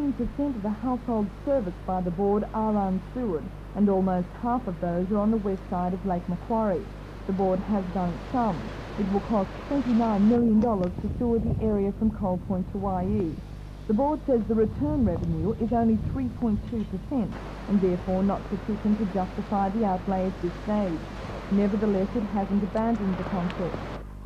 15% of the households serviced by the board are unsewered, and almost half of those are on the west side of Lake Macquarie. The board has done its sums. It will cost $29 million to sewer the area from Coal Point to YE. The board says the return revenue is only 3.2% and therefore not sufficient to justify the outlay at this stage. Nevertheless, it hasn't abandoned the concept.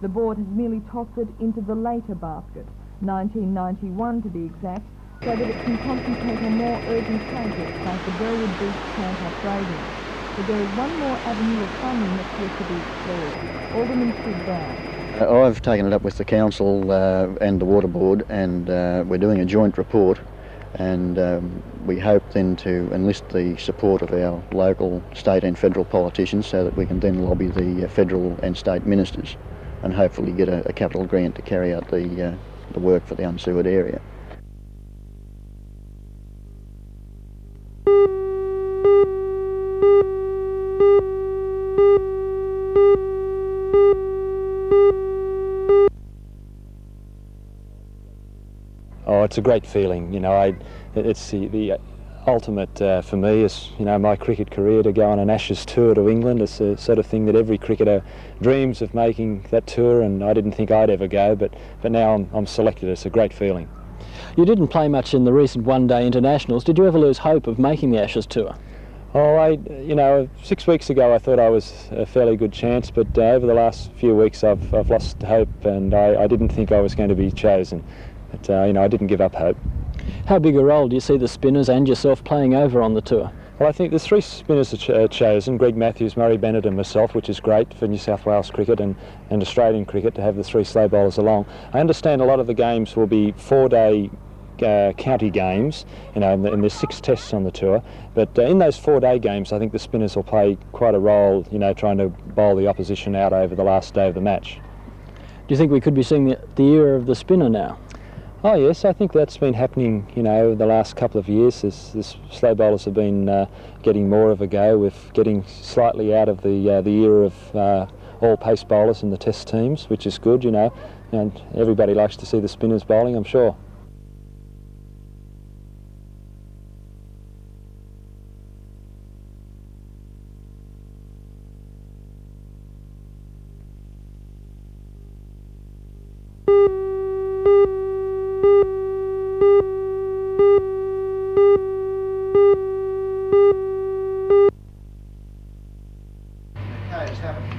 The board has merely tossed it into the later basket, 1991 to be exact, so that it can concentrate on more urgent projects like the Burwood Beach plant upgrading. But there is one more avenue of funding that's yet to be explored. Alderman Sid Brown. I've taken it up with the council and the water board, and we're doing a joint report, and we hope then to enlist the support of our local, state and federal politicians so that we can then lobby the federal and state ministers and hopefully get a capital grant to carry out the work for the unsewered area. Oh, it's a great feeling. You know, it's the ultimate for me is, you know, my cricket career to go on an Ashes tour to England. It's the sort of thing that every cricketer dreams of, making that tour, and I didn't think I'd ever go, but now I'm selected. It's a great feeling. You didn't play much in the recent one-day internationals. Did you ever lose hope of making the Ashes tour? Oh, you know, 6 weeks ago I thought I was a fairly good chance, but over the last few weeks I've lost hope, and I didn't think I was going to be chosen. But, you know, I didn't give up hope. How big a role do you see the spinners and yourself playing over on the tour? Well, I think there's 3 spinners chosen, Greg Matthews, Murray Bennett and myself, which is great for New South Wales cricket and Australian cricket to have the 3 slow bowlers along. I understand a lot of the games will be 4-day county games, you know, and there's 6 tests on the tour, but in those 4-day games I think the spinners will play quite a role, you know, trying to bowl the opposition out over the last day of the match. Do you think we could be seeing the era of the spinner now? Oh yes, I think that's been happening, you know, the last couple of years. This slow bowlers have been getting more of a go, with getting slightly out of the era of all pace bowlers in the test teams, which is good, you know, and everybody likes to see the spinners bowling, I'm sure.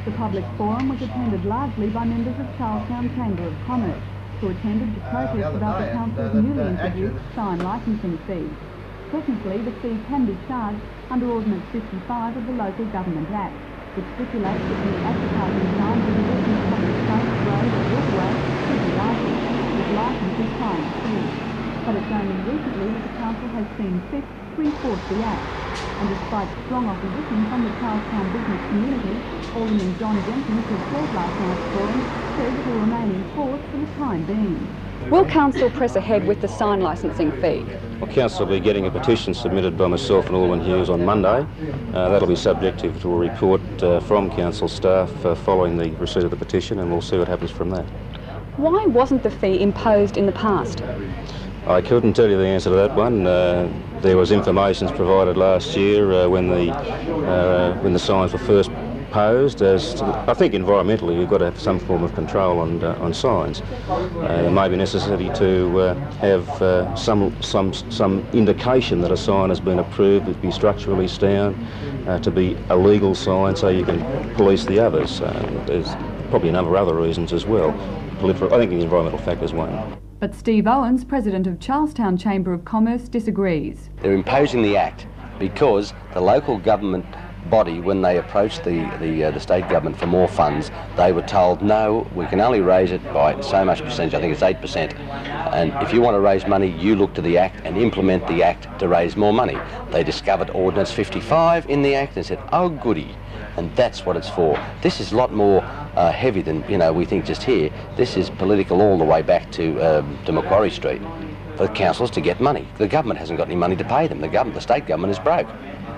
The public forum was attended largely by members of Charlestown Chamber of Commerce, who attended to protest about the council's newly introduced sign licensing fee. Technically, the fee can be charged under Ordinance 55 of the Local Government Act, which stipulates that the advertising signs in the public space, road or waterway should be licensed, with licence is time free. But it's only recently that the council has seen fit to enforce the Act. And despite strong opposition from the Charlestown business community, Alderman John Jenkins, who chaired last night's forum, says it will remain in force for the time being. Will Council press ahead with the sign licensing fee? Well, Council will be getting a petition submitted by myself and Alderman Hughes on Monday. That'll be subjective to a report from Council staff following the receipt of the petition, and we'll see what happens from that. Why wasn't the fee imposed in the past? I couldn't tell you the answer to that one. There was information provided last year when the signs were first posed. I think environmentally you've got to have some form of control on signs. There may be necessity to have some indication that a sign has been approved to be structurally sound, to be a legal sign, so you can police the others. There's probably a number of other reasons as well. I think the environmental factor's one. But Steve Owens, president of Charlestown Chamber of Commerce, disagrees. They're imposing the Act because the local government body, when they approached the state government for more funds, they were told, no, we can only raise it by so much percentage, I think it's 8%, and if you want to raise money, you look to the Act and implement the Act to raise more money. They discovered Ordinance 55 in the Act and said, oh goody, and that's what it's for. This is a lot more heavy than, you know, we think just here. This is political all the way back to Macquarie Street, for the councils to get money. The government hasn't got any money to pay them. The state government is broke.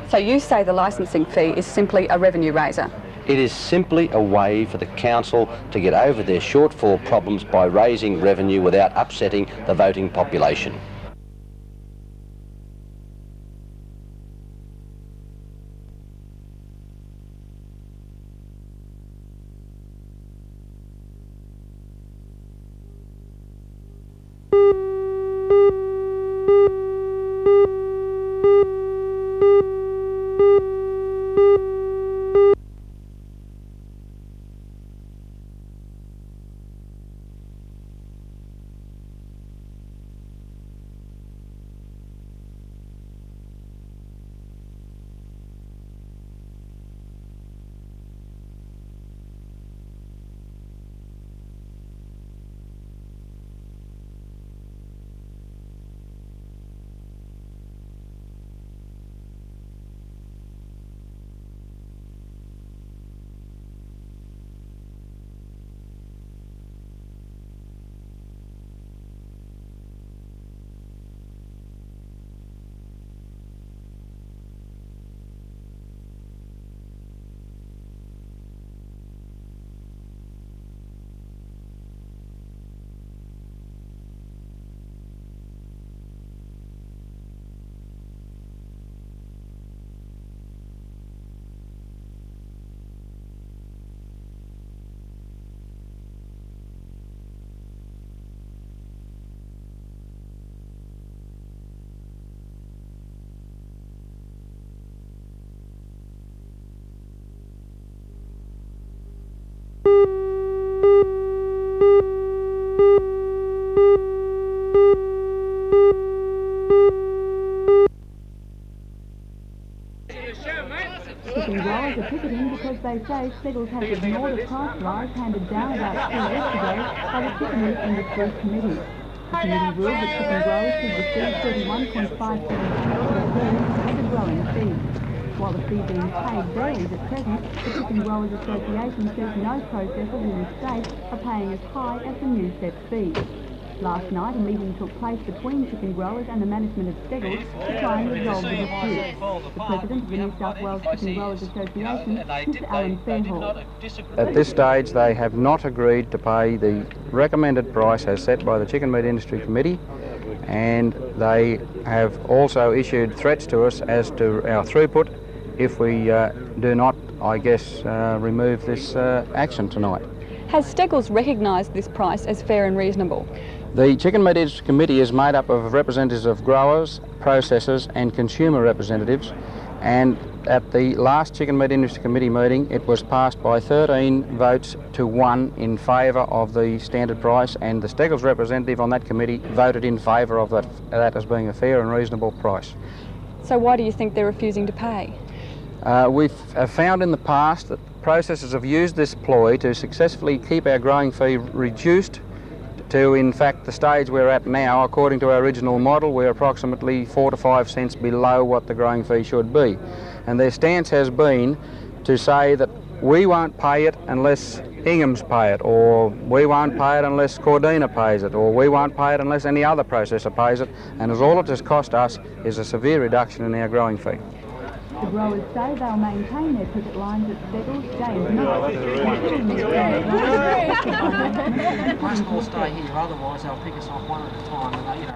So you say the licensing fee is simply a revenue raiser? It is simply a way for the council to get over their shortfall problems by raising revenue without upsetting the voting population. they say Steggles has ignored a price rise handed down about 2 weeks ago by the Chicken Meat Industry Committee. The committee ruled that chicken growers should receive 31.57 per fee as a growing fee. While the fee being paid varies at present, the Chicken Growers Association says no processors in the state are paying as high as the new set fee. Last night, a meeting took place between chicken growers and the management of Steggles to try and resolve the dispute. The president of the New South Wales Chicken Growers Association, Mr Alan Fairhall. At this stage, they have not agreed to pay the recommended price as set by the Chicken Meat Industry Committee, and they have also issued threats to us as to our throughput if we do not, I guess, remove this action tonight. Has Steggles recognised this price as fair and reasonable? The Chicken Meat Industry Committee is made up of representatives of growers, processors and consumer representatives, and at the last Chicken Meat Industry Committee meeting it was passed by 13 votes to 1 in favour of the standard price, and the Steggles representative on that committee voted in favour of that as being a fair and reasonable price. So why do you think they're refusing to pay? We've found in the past that processors have used this ploy to successfully keep our growing fee reduced to, in fact, the stage we're at now. According to our original model, we're approximately 4 to 5 cents below what the growing fee should be. And their stance has been to say that we won't pay it unless Ingham's pay it, or we won't pay it unless Cordina pays it, or we won't pay it unless any other processor pays it, and as all it has cost us is a severe reduction in our growing fee. The growers say they'll maintain their picket lines at Steggles day and night. Most will stay here, otherwise they'll pick us off one at a time. And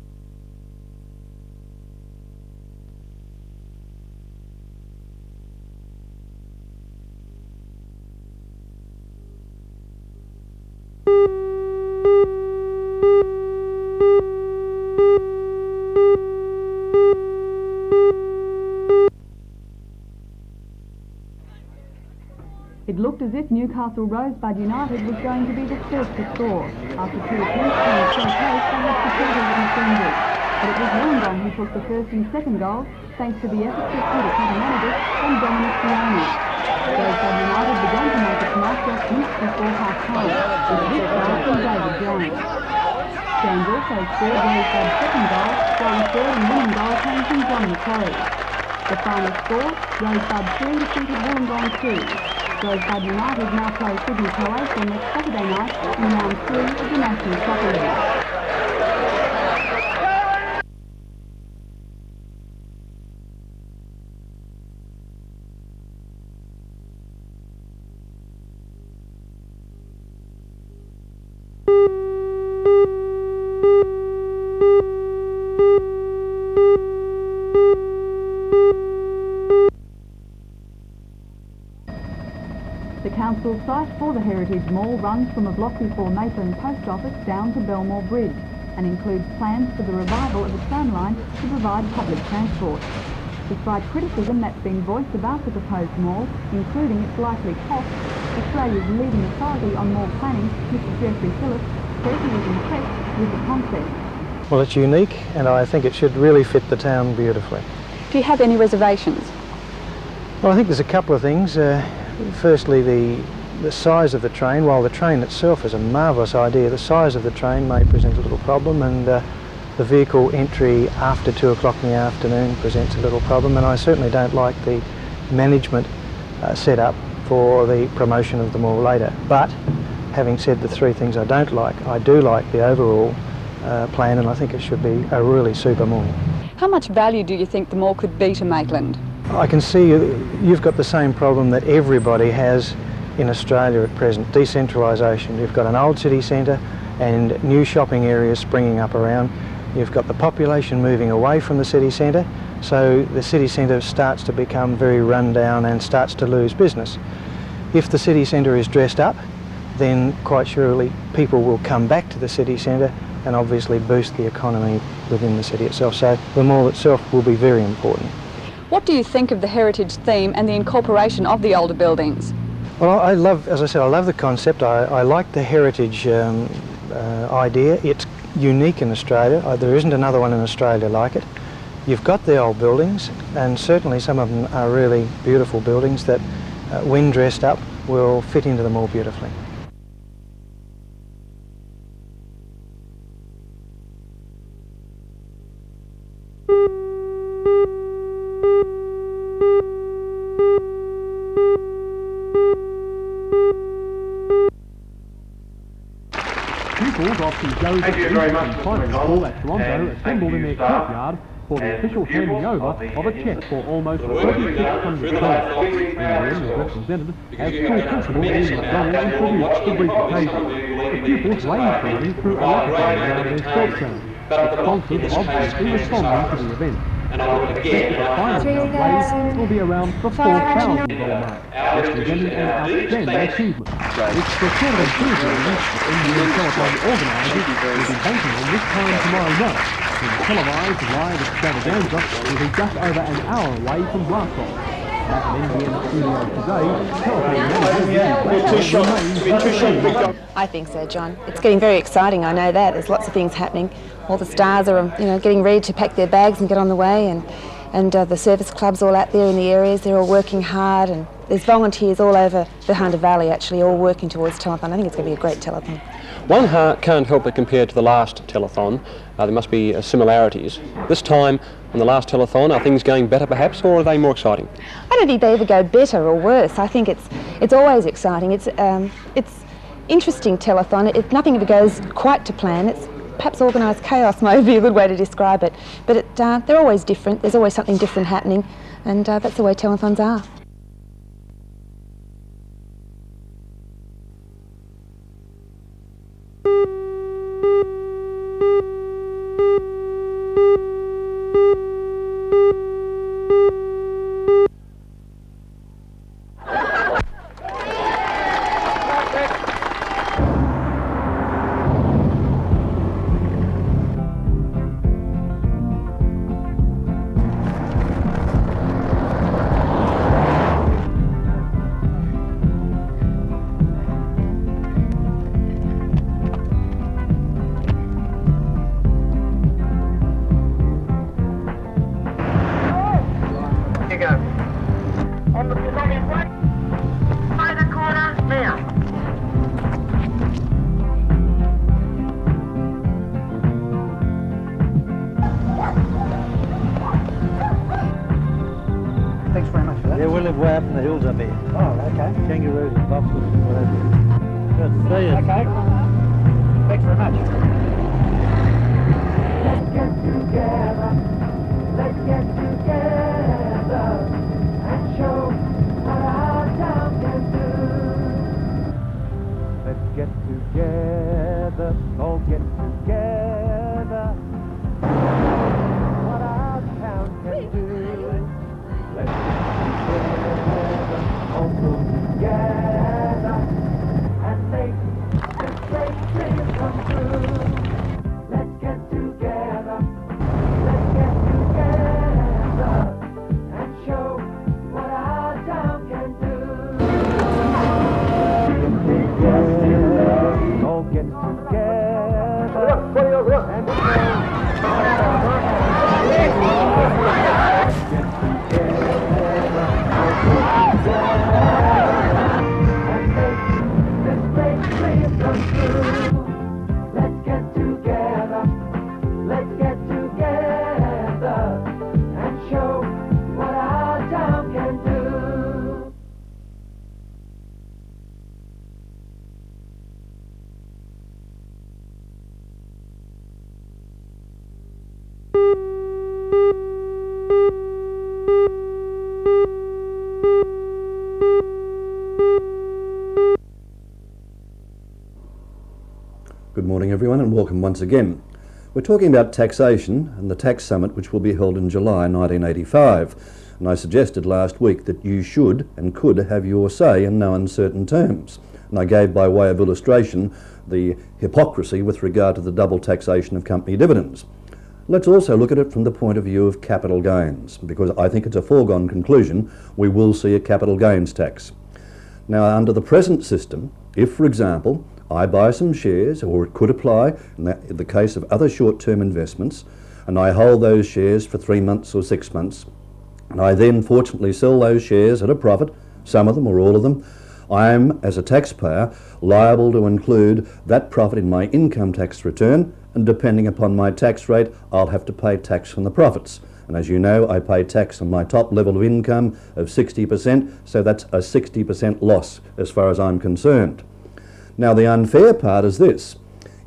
It looked as if Newcastle Rosebud United was going to be the first to score. After 2 attempts on the first post, they had supporters and defenders. But it was Wollongong who took the first and second goals, thanks to the efforts of Peter Catamanitis and Dominic Fiona. Rosebud United began to make its mark just minutes before half-time, with this goal from David Jones. Jones also scored Rosebud's second goal, while the third and winning goal came from John Torres. The final score, Rosebud 3 defeated Wollongong 2. Rosebud United now play Sydney Croatia next Saturday night in round 3 of the National Soccer League. The council site for the Heritage Mall runs from a block before Maitland Post Office down to Belmore Bridge and includes plans for the revival of a tram line to provide public transport. Despite criticism that's been voiced about the proposed mall, including its likely cost, Australia's leading authority on mall planning, Mr Geoffrey Phillips, says he was impressed with the concept. Well, it's unique and I think it should really fit the town beautifully. Do you have any reservations? Well, I think there's a couple of things. Firstly, the size of the train. While the train itself is a marvellous idea, the size of the train may present a little problem, and the vehicle entry after 2 o'clock in the afternoon presents a little problem, and I certainly don't like the management set up for the promotion of the mall later. But having said the 3 things I don't like, I do like the overall plan, and I think it should be a really super mall. How much value do you think the mall could be to Maitland? I can see you've got the same problem that everybody has in Australia at present, decentralisation. You've got an old city centre and new shopping areas springing up around. You've got the population moving away from the city centre, so the city centre starts to become very run down and starts to lose business. If the city centre is dressed up, then quite surely people will come back to the city centre and obviously boost the economy within the city itself. So the mall itself will be very important. What do you think of the heritage theme and the incorporation of the older buildings? Well, I love, as I said, I love the concept. I like the heritage idea. It's unique in Australia. There isn't another one in Australia like it. You've got the old buildings, and certainly some of them are really beautiful buildings that when dressed up, will fit into them all beautifully. Pupils of St Joseph's Infant Primary School at Toronto assembled in their courtyard for the official handing over of a cheque for almost $3,600. NBN was represented as school principal Ian McDonald introduced the brief occasion. The pupils raised the money through a racquetball around their sports zone. The sponsors obviously responding to the event. The final amount raised will be around the $4,000 mark, representing an outstanding achievement. It's the sort of enthusiasm that NBN Television organisers will be banking on this time tomorrow night, when the televised live extravaganza will be just over an hour away from blast-off. At an NBN studio today, telephone manager I think so, John. It's getting very exciting, I know that. There's lots of things happening. All the stars are, getting ready to pack their bags and get on the way, and the service clubs all out there in the areas, they're all working hard, and there's volunteers all over the Hunter Valley actually all working towards telethon. I think it's going to be a great telethon. One can't help but compare to the last telethon. There must be similarities. This time, on the last telethon, are things going better perhaps, or are they more exciting? I don't think they ever go better or worse. I think it's always exciting. It's interesting telethon. Nothing ever goes quite to plan. It's perhaps organised chaos might be a good way to describe it. But they're always different. There's always something different happening, and that's the way telethons are. Yeah, we live way up in the hills up here. Oh, okay. Kangaroos and buffaloes and whatever. Good to see you. Okay. Thanks very much. Let's get together. Let's get together and show what our town can do. Let's get together. All get together. What our town can do. Let's get together, all pull together, and make this great dream come true. Let's get together, and show what our town can do. All get together, and show what our Good morning everyone and welcome once again. We're talking about taxation and the tax summit which will be held in July 1985, and I suggested last week that you should and could have your say in no uncertain terms, and I gave by way of illustration the hypocrisy with regard to the double taxation of company dividends. Let's also look at it from the point of view of capital gains, because I think it's a foregone conclusion we will see a capital gains tax. Now, under the present system, if for example I buy some shares, or it could apply in the case of other short-term investments, and I hold those shares for 3 months or 6 months, and I then fortunately sell those shares at a profit, some of them or all of them, I am, as a taxpayer, liable to include that profit in my income tax return, and depending upon my tax rate, I'll have to pay tax on the profits. And as you know, I pay tax on my top level of income of 60%, so that's a 60% loss as far as I'm concerned. Now, the unfair part is this.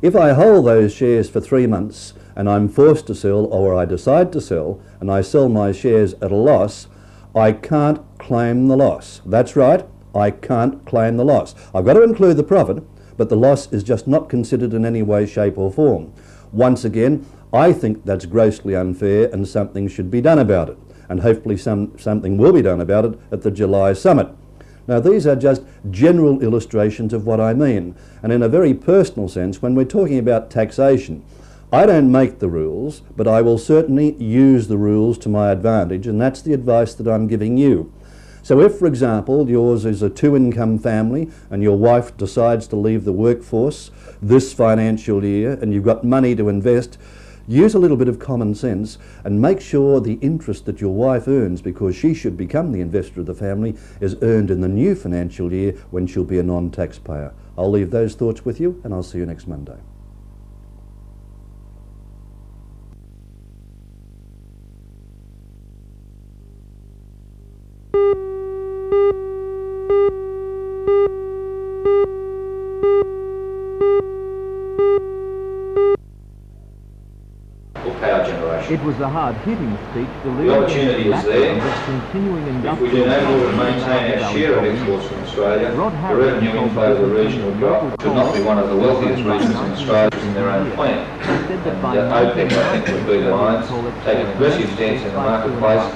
If I hold those shares for 3 months and I'm forced to sell, or I decide to sell, and I sell my shares at a loss, I can't claim the loss. That's right, I can't claim the loss. I've got to include the profit, but the loss is just not considered in any way, shape or form. Once again, I think that's grossly unfair and something should be done about it. And hopefully something will be done about it at the July summit. Now, these are just general illustrations of what I mean. And in a very personal sense, when we're talking about taxation, I don't make the rules, but I will certainly use the rules to my advantage, and that's the advice that I'm giving you. So if, for example, yours is a 2-income family and your wife decides to leave the workforce this financial year and you've got money to invest, use a little bit of common sense and make sure the interest that your wife earns, because she should become the investor of the family, is earned in the new financial year when she'll be a non-taxpayer. I'll leave those thoughts with you, and I'll see you next Monday. It was a hard-hitting speech delivered. The opportunity is there. Continuing If we do no more to maintain our share of exports from Australia, the revenue inflow of the region will drop. It should not be one of the wealthiest regions in Australia using their own plan. And OPEC, I think, would be the lines, take an aggressive stance in the marketplace,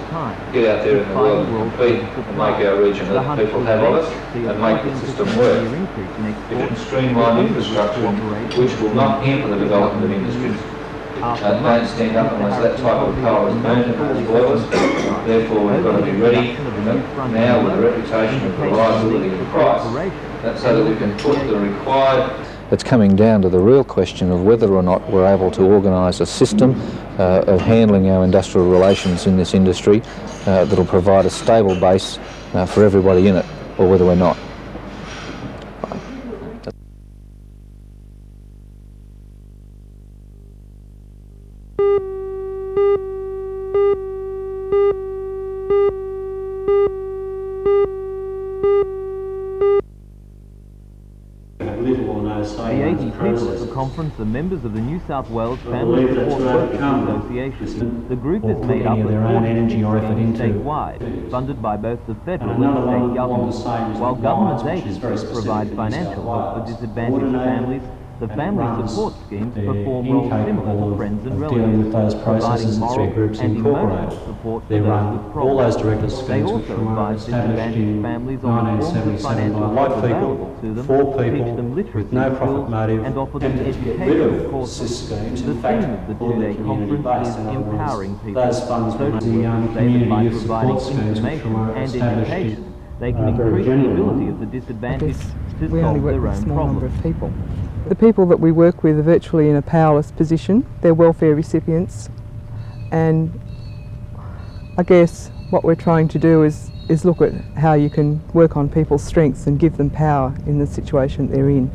get out there in the world and compete and make our region that people have of us and make the system work. It should streamline infrastructure which will not hamper the development of industries. Don't stand up unless that type of coal is burnt in those boilers. Therefore, we've got to be ready now with a reputation of reliability and price, so that we can put the required. It's coming down to the real question of whether or not we're able to organise a system of handling our industrial relations in this industry that'll provide a stable base for everybody in it, or whether we're not. The 80 people at the conference are members of the New South Wales Family Support Workers Association. The group is made up of 40 schemes statewide, funded by both the federal and state governments. While government agencies provide financial help for disadvantaged families, the family support schemes perform roles similar to friends and relatives, providing moral and emotional support for those with problems. They also advise disadvantaged families on the forms of financial help available to them, teach them literacy skills, and offer them educational courses. The theme of the two-day conference is empowering people. Social workers say that by providing information and education, they can increase the ability of the disadvantaged to solve their own problems. The people that we work with are virtually in a powerless position. They're welfare recipients, and I guess what we're trying to do is look at how you can work on people's strengths and give them power in the situation they're in.